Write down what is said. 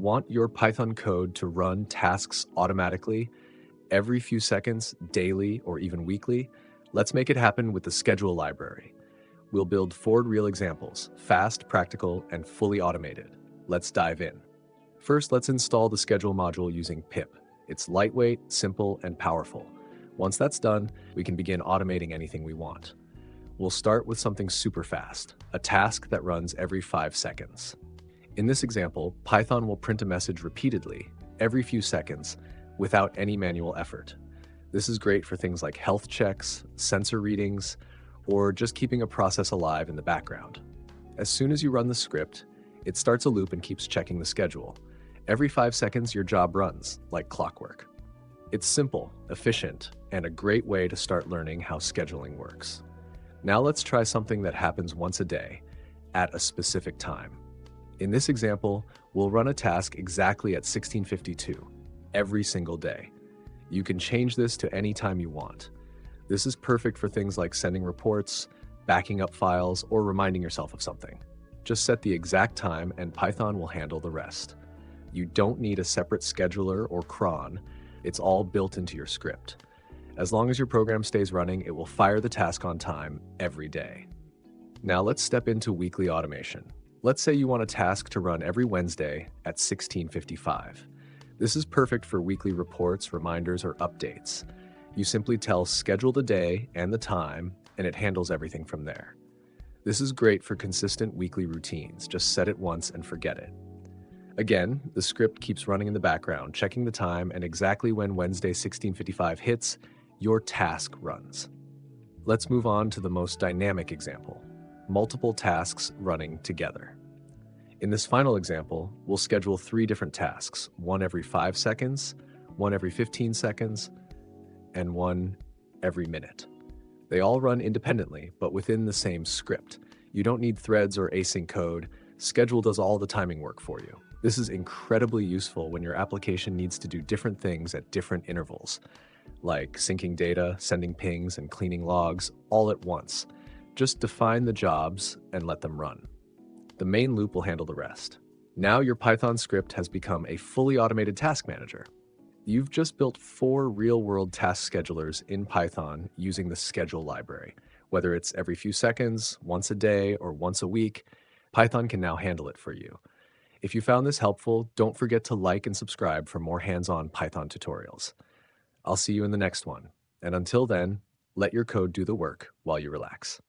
Want your Python code to run tasks automatically every few seconds, daily, or even weekly? Let's make it happen with the schedule library. We'll build 4 real examples, fast, practical, and fully automated. Let's dive in. First, let's install the schedule module using pip. It's lightweight, simple, and powerful. Once that's done, we can begin automating anything we want. We'll start with something super fast, a task that runs every 5 seconds. In this example, Python will print a message repeatedly, every few seconds, without any manual effort. This is great for things like health checks, sensor readings, or just keeping a process alive in the background. As soon as you run the script, it starts a loop and keeps checking the schedule. Every 5 seconds, your job runs, like clockwork. It's simple, efficient, and a great way to start learning how scheduling works. Now let's try something that happens once a day, at a specific time. In this example, we'll run a task exactly at 16:52, every single day. You can change this to any time you want. This is perfect for things like sending reports, backing up files, or reminding yourself of something. Just set the exact time and Python will handle the rest. You don't need a separate scheduler or cron. It's all built into your script. As long as your program stays running, it will fire the task on time every day. Now let's step into weekly automation. Let's say you want a task to run every Wednesday at 16:55. This is perfect for weekly reports, reminders, or updates. You simply tell schedule the day and the time, and it handles everything from there. This is great for consistent weekly routines. Just set it once and forget it. Again, the script keeps running in the background, checking the time, and exactly when Wednesday 16:55 hits, your task runs. Let's move on to the most dynamic example, multiple tasks running together. In this final example, we'll schedule 3 different tasks, one every 5 seconds, one every 15 seconds, and one every minute. They all run independently, but within the same script. You don't need threads or async code. Schedule does all the timing work for you. This is incredibly useful when your application needs to do different things at different intervals, like syncing data, sending pings, and cleaning logs all at once. Just define the jobs and let them run. The main loop will handle the rest. Now your Python script has become a fully automated task manager. You've just built 4 real-world task schedulers in Python using the schedule library. Whether it's every few seconds, once a day, or once a week, Python can now handle it for you. If you found this helpful, don't forget to like and subscribe for more hands-on Python tutorials. I'll see you in the next one. And until then, let your code do the work while you relax.